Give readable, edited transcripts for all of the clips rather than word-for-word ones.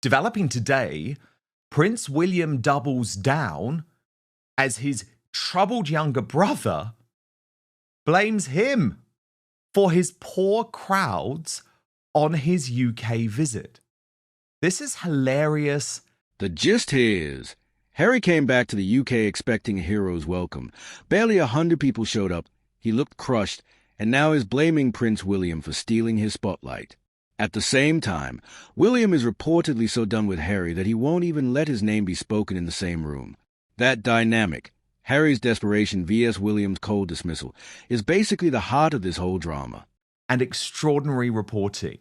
Developing today, Prince William doubles down as his troubled younger brother blames him for his poor crowds on his UK visit. This is hilarious. The gist here is, Harry came back to the UK expecting a hero's welcome. Barely 100 people showed up, he looked crushed, and now is blaming Prince William for stealing his spotlight. At the same time, William is reportedly so done with Harry that he won't even let his name be spoken in the same room. That dynamic, Harry's desperation vs. William's cold dismissal, is basically the heart of this whole drama. And extraordinary reporting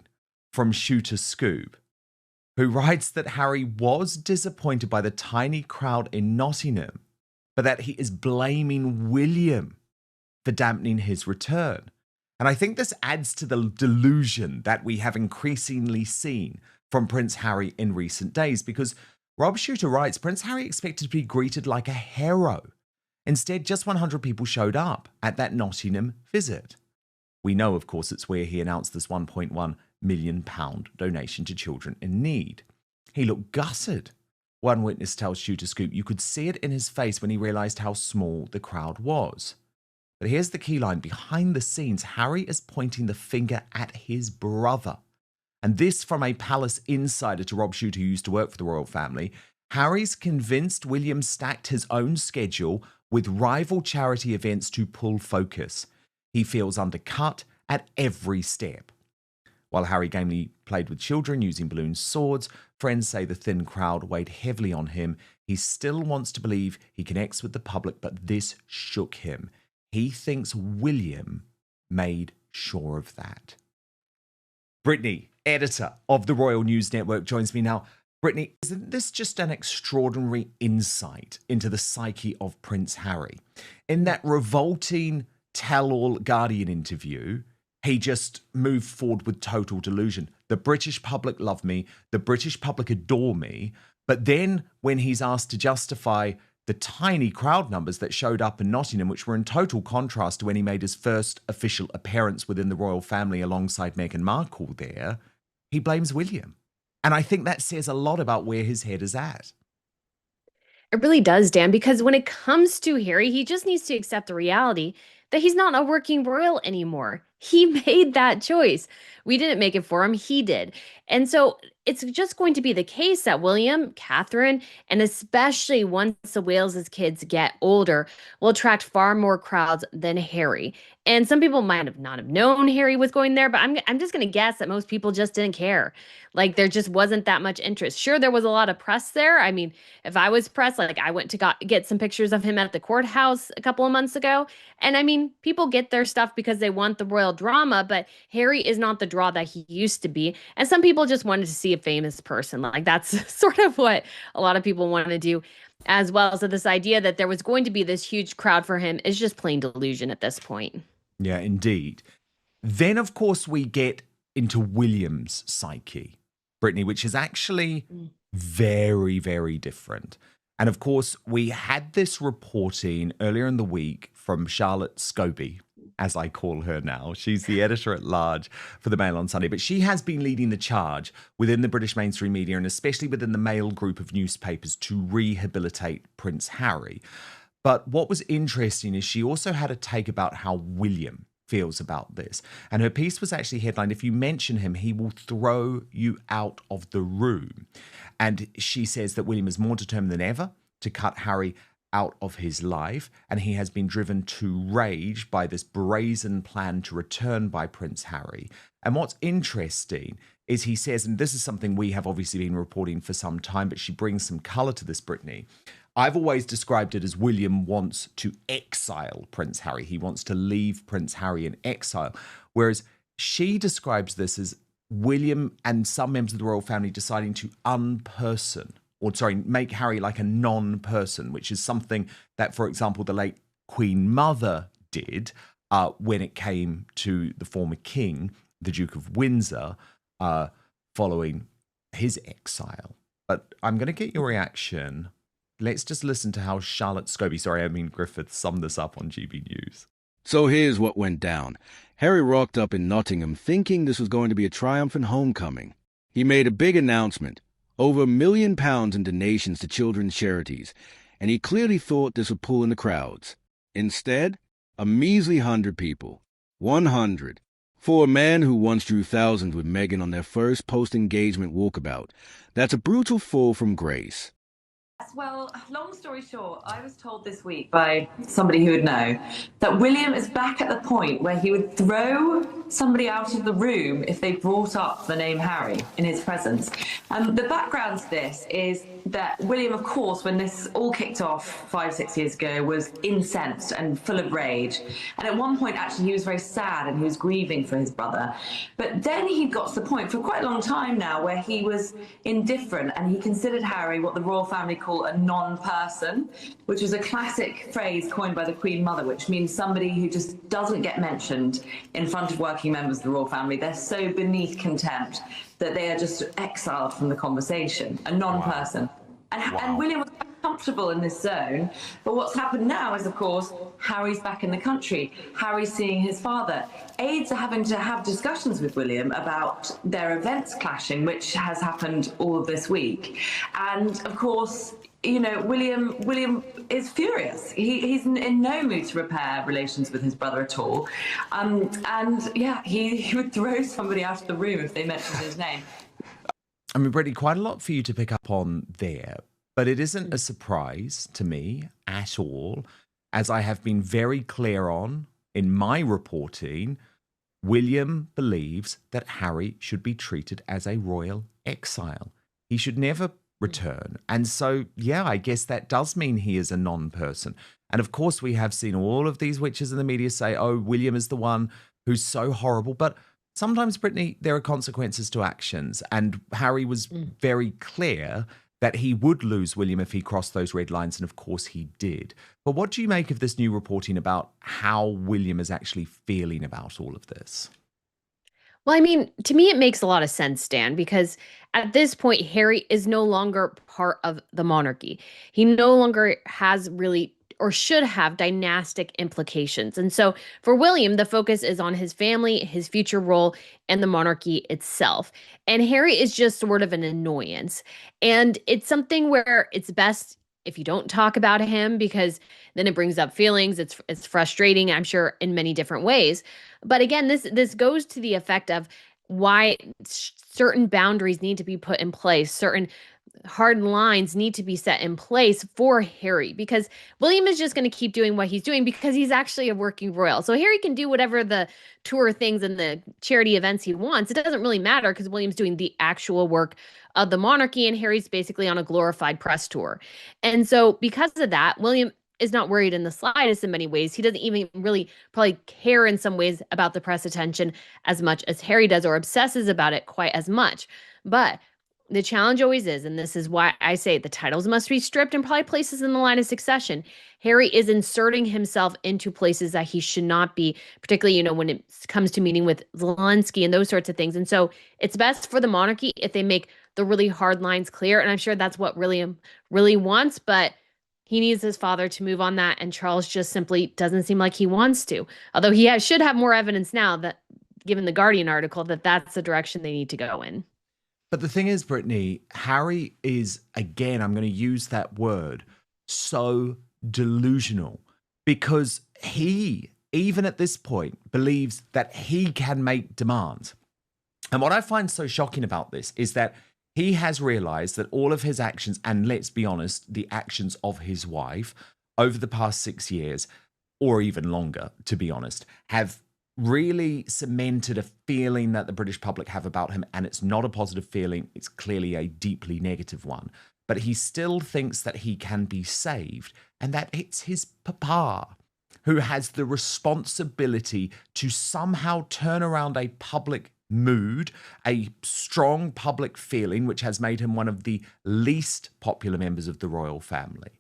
from Shooter Scoop, who writes that Harry was disappointed by the tiny crowd in Nottingham, but that he is blaming William for dampening his return. And I think this adds to the delusion that we have increasingly seen from Prince Harry in recent days, because Rob Shooter writes, Prince Harry expected to be greeted like a hero. Instead, just 100 people showed up at that Nottingham visit. We know, of course, it's where he announced this £1.1 million donation to children in need. He looked gutted. One witness tells Shooter Scoop you could see it in his face when he realised how small the crowd was. But here's the key line. Behind the scenes, Harry is pointing the finger at his brother. And this from a palace insider to Rob Shooter, who used to work for the royal family. Harry's convinced William stacked his own schedule with rival charity events to pull focus. He feels undercut at every step. While Harry gamely played with children using balloon swords, friends say the thin crowd weighed heavily on him. He still wants to believe he connects with the public, but this shook him. He thinks William made sure of that. Brittany, editor of the Royal News Network, joins me now. Brittany, isn't this just an extraordinary insight into the psyche of Prince Harry? In that revolting tell-all Guardian interview, he just moved forward with total delusion. The British public love me. The British public adore me. But then when he's asked to justify the tiny crowd numbers that showed up in Nottingham, which were in total contrast to when he made his first official appearance within the royal family alongside Meghan Markle there, he blames William. And I think that says a lot about where his head is at. It really does, Dan, because when it comes to Harry, he just needs to accept the reality that he's not a working royal anymore. He made that choice. We didn't make it for him, he did. And so it's just going to be the case that William, Catherine, and especially once the Wales's kids get older, will attract far more crowds than Harry. And some people might have not have known Harry was going there, but I'm just going to guess that most people just didn't care. Like, there just wasn't that much interest. Sure, there was a lot of press there. I mean, if I was press, like I went to get some pictures of him at the courthouse a couple of months ago. And I mean, people get their stuff because they want the royal drama, but Harry is not the draw that he used to be. And some people just wanted to see a famous person. Like, that's sort of what a lot of people want to do as well. So this idea that there was going to be this huge crowd for him is just plain delusion at this point. Yeah, indeed. Then, of course, we get into William's psyche, Brittany, which is actually very, very different. And of course, we had this reporting earlier in the week from Charlotte Scobie, as I call her now. She's the editor at large for the Mail on Sunday, but she has been leading the charge within the British mainstream media and especially within the Mail group of newspapers to rehabilitate Prince Harry. But what was interesting is she also had a take about how William feels about this. And her piece was actually headlined, if you mention him, he will throw you out of the room. And she says that William is more determined than ever to cut Harry out of his life, and he has been driven to rage by this brazen plan to return by Prince Harry. And what's interesting is he says, and this is something we have obviously been reporting for some time, but she brings some colour to this, Brittany. I've always described it as William wants to exile Prince Harry. He wants to leave Prince Harry in exile. Whereas she describes this as William and some members of the royal family deciding to make Harry like a non-person, which is something that, for example, the late Queen Mother did when it came to the former king, the Duke of Windsor, following his exile. But I'm going to get your reaction. Let's just listen to how Charlotte Scobie, Griffith, summed this up on GB News. So here's what went down. Harry rocked up in Nottingham thinking this was going to be a triumphant homecoming. He made a big announcement. over £1 million in donations to children's charities, and he clearly thought this would pull in the crowds. Instead, a measly 100 people. 100. For a man who once drew thousands with Meghan on their first post-engagement walkabout, that's a brutal fall from grace. Well, long story short, I was told this week by somebody who would know that William is back at the point where he would throw somebody out of the room if they brought up the name Harry in his presence. And the background to this is that William, of course, when this all kicked off 5-6 years ago, was incensed and full of rage. And at one point, actually, he was very sad and he was grieving for his brother. But then he got to the point for quite a long time now where he was indifferent and he considered Harry what the royal family call a non-person, which was a classic phrase coined by the Queen Mother, which means somebody who just doesn't get mentioned in front of working members of the royal family. They're so beneath contempt that they are just exiled from the conversation, a non-person. Wow. And William was comfortable in this zone, but what's happened now is, of course, Harry's back in the country. Harry's seeing his father. Aides are having to have discussions with William about their events clashing, which has happened all of this week. And, of course, you know, William is furious. He's in no mood to repair relations with his brother at all. And, yeah, he would throw somebody out of the room if they mentioned his name. I mean, Brittany, quite a lot for you to pick up on there, but it isn't a surprise to me at all, as I have been very clear on in my reporting. William believes that Harry should be treated as a royal exile. He should never return. And so, yeah, I guess that does mean he is a non-person. And of course, we have seen all of these witches in the media say, oh, William is the one who's so horrible. But sometimes, Brittany, there are consequences to actions. And Harry was very clear that he would lose William if he crossed those red lines. And of course he did. But what do you make of this new reporting about how William is actually feeling about all of this? Well, I mean, to me, it makes a lot of sense, Dan, because at this point, Harry is no longer part of the monarchy. He no longer has really or should have dynastic implications. And so for William, the focus is on his family, his future role, and the monarchy itself. And Harry is just sort of an annoyance. And it's something where it's best if you don't talk about him, because then it brings up feelings. It's frustrating, I'm sure, in many different ways. But again, this goes to the effect of why certain boundaries need to be put in place, certain hard lines need to be set in place for Harry, because William is just going to keep doing what he's doing because he's actually a working royal. So Harry can do whatever the tour things and the charity events he wants. It doesn't really matter because William's doing the actual work of the monarchy and Harry's basically on a glorified press tour. And so because of that, William is not worried in the slightest in many ways. He doesn't even really probably care in some ways about the press attention as much as Harry does, or obsesses about it quite as much. But the challenge always is, and this is why I say the titles must be stripped and probably places in the line of succession. Harry is inserting himself into places that he should not be, particularly, when it comes to meeting with Zelensky and those sorts of things. And so it's best for the monarchy if they make the really hard lines clear. And I'm sure that's what William really wants, but he needs his father to move on that. And Charles just simply doesn't seem like he wants to, although he should have more evidence now that, given the Guardian article, that that's the direction they need to go in. But the thing is, Brittany, Harry is, again, I'm going to use that word, so delusional, because he, even at this point, believes that he can make demands. And what I find so shocking about this is that he has realized that all of his actions, and let's be honest, the actions of his wife over the past 6 years, or even longer, to be honest, have really cemented a feeling that the British public have about him, and it's not a positive feeling. It's clearly a deeply negative one. But he still thinks that he can be saved, and that it's his papa who has the responsibility to somehow turn around a public mood, a strong public feeling, which has made him one of the least popular members of the royal family.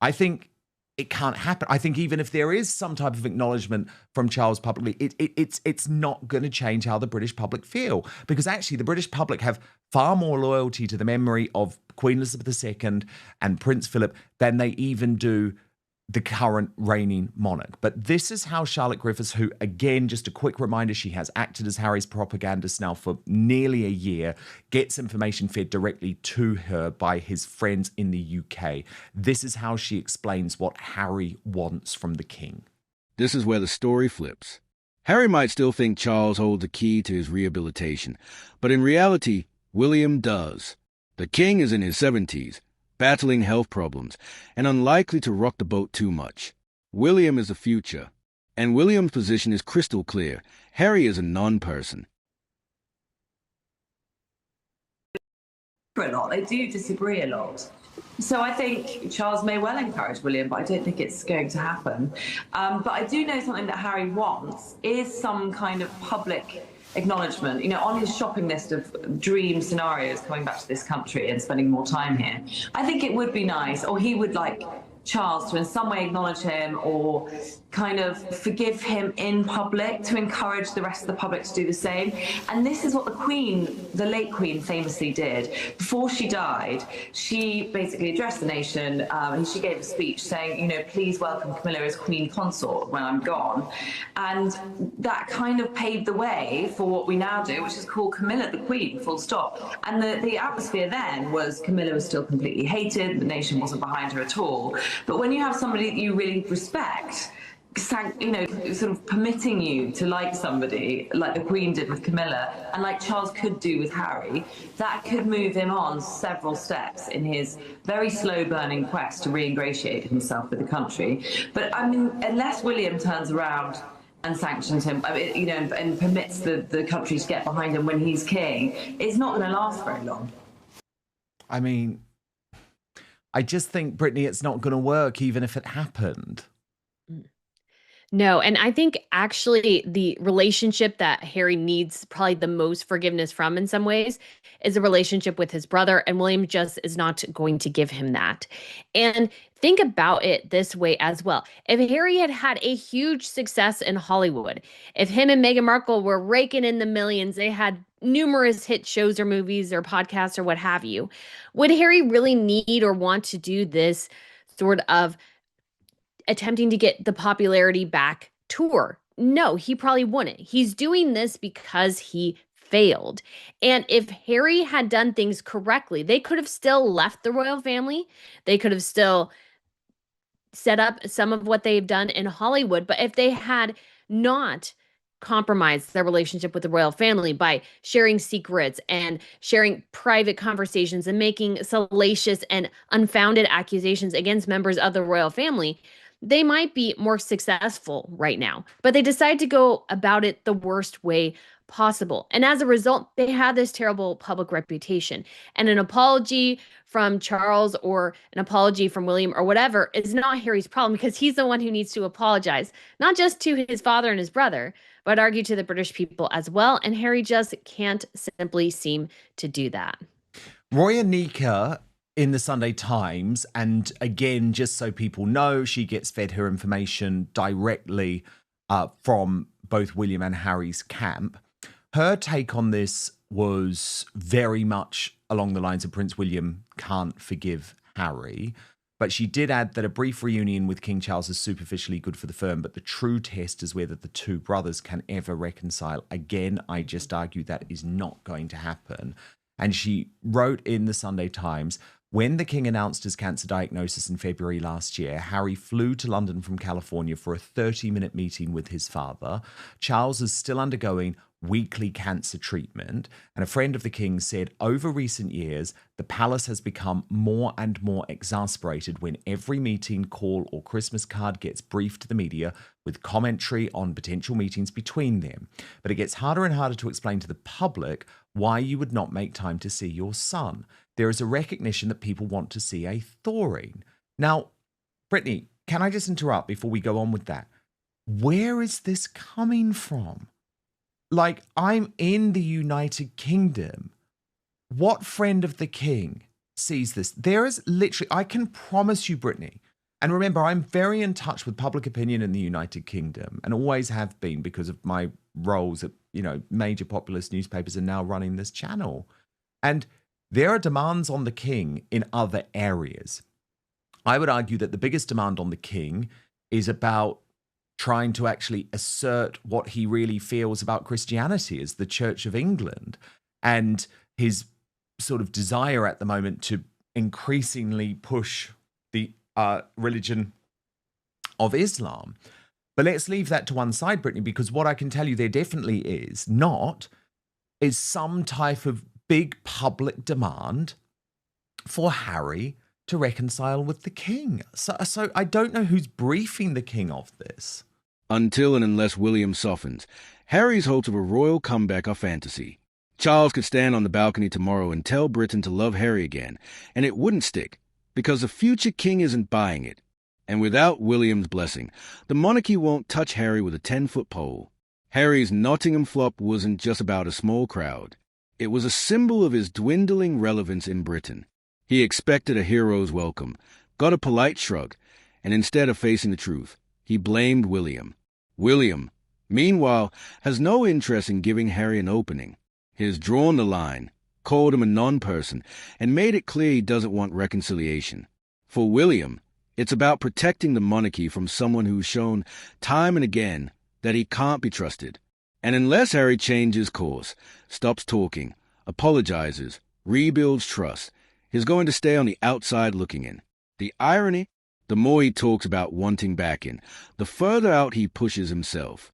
I think it can't happen. I think even if there is some type of acknowledgement from Charles publicly, it's not going to change how the British public feel, because actually the British public have far more loyalty to the memory of Queen Elizabeth II and Prince Philip than they even do the current reigning monarch. But this is how Charlotte Griffiths, who, again, just a quick reminder, she has acted as Harry's propagandist now for nearly a year, gets information fed directly to her by his friends in the UK. This is how she explains what Harry wants from the king. This is where the story flips. Harry might still think Charles holds the key to his rehabilitation, but in reality, William does. The king is in his 70s, battling health problems, and unlikely to rock the boat too much. William is the future, and William's position is crystal clear. Harry is a non-person. A lot. They do disagree a lot. So I think Charles may well encourage William, but I don't think it's going to happen. But I do know something that Harry wants is some kind of public acknowledgement, on his shopping list of dream scenarios coming back to this country and spending more time here. I think it would be nice, or he would like Charles to in some way acknowledge him or kind of forgive him in public to encourage the rest of the public to do the same. And this is what the Queen, the late Queen, famously did. Before she died, she basically addressed the nation and she gave a speech saying, please welcome Camilla as Queen Consort when I'm gone. And that kind of paved the way for what we now do, which is called Camilla the Queen, full stop. And the atmosphere then was Camilla was still completely hated, the nation wasn't behind her at all. But when you have somebody that you really respect, sort of permitting you to like somebody like the Queen did with Camilla and like Charles could do with Harry, that could move him on several steps in his very slow burning quest to re-ingratiate himself with the country. But I mean, unless William turns around and sanctions him, and permits the country to get behind him when he's king, it's not going to last very long. I mean, I just think, Brittany, it's not going to work even if it happened. No, and I think actually the relationship that Harry needs probably the most forgiveness from in some ways is a relationship with his brother, and William just is not going to give him that. And think about it this way as well. If Harry had had a huge success in Hollywood, if him and Meghan Markle were raking in the millions, they had numerous hit shows or movies or podcasts or what have you, would Harry really need or want to do this sort of attempting to get the popularity back tour? No, he probably wouldn't. He's doing this because he failed. And if Harry had done things correctly, they could have still left the royal family. They could have still set up some of what they've done in Hollywood. But if they had not compromised their relationship with the royal family by sharing secrets and sharing private conversations and making salacious and unfounded accusations against members of the royal family, they might be more successful right now, but they decide to go about it the worst way possible. And as a result, they have this terrible public reputation. And an apology from Charles or an apology from William or whatever is not Harry's problem, because he's the one who needs to apologize, not just to his father and his brother, but argue to the British people as well. And Harry just can't simply seem to do that. Roya Nika in the Sunday Times, and again, just so people know, she gets fed her information directly from both William and Harry's camp. Her take on this was very much along the lines of Prince William can't forgive Harry, but she did add that a brief reunion with King Charles is superficially good for the firm, but the true test is whether the two brothers can ever reconcile. Again, I just argue that is not going to happen. And she wrote in the Sunday Times, when the king announced his cancer diagnosis in February last year, Harry flew to London from California for a 30-minute meeting with his father. Charles is still undergoing weekly cancer treatment, and a friend of the king said over recent years, the palace has become more and more exasperated when every meeting, call, or Christmas card gets briefed to the media with commentary on potential meetings between them. But it gets harder and harder to explain to the public why you would not make time to see your son. There is a recognition that people want to see a thawing. Now, Brittany, can I just interrupt before we go on with that? Where is this coming from? Like, I'm in the United Kingdom. What friend of the king sees this? There is literally, I can promise you, Brittany, and remember, I'm very in touch with public opinion in the United Kingdom and always have been because of my roles at, major populist newspapers and now running this channel. And there are demands on the king in other areas. I would argue that the biggest demand on the king is about trying to actually assert what he really feels about Christianity as the Church of England, and his sort of desire at the moment to increasingly push the religion of Islam. But let's leave that to one side, Brittany, because what I can tell you there definitely is some type of big public demand for Harry to reconcile with the king. So I don't know who's briefing the king of this. Until and unless William softens, Harry's hopes of a royal comeback are fantasy. Charles could stand on the balcony tomorrow and tell Britain to love Harry again, and it wouldn't stick, because the future king isn't buying it. And without William's blessing, the monarchy won't touch Harry with a 10-foot pole. Harry's Nottingham flop wasn't just about a small crowd. It was a symbol of his dwindling relevance in Britain. He expected a hero's welcome, got a polite shrug, and instead of facing the truth, he blamed William. William, meanwhile, has no interest in giving Harry an opening. He has drawn the line, called him a non-person, and made it clear he doesn't want reconciliation. For William, it's about protecting the monarchy from someone who's shown time and again that he can't be trusted. And unless Harry changes course, stops talking, apologizes, rebuilds trust, he's going to stay on the outside looking in. The irony? The more he talks about wanting back in, the further out he pushes himself.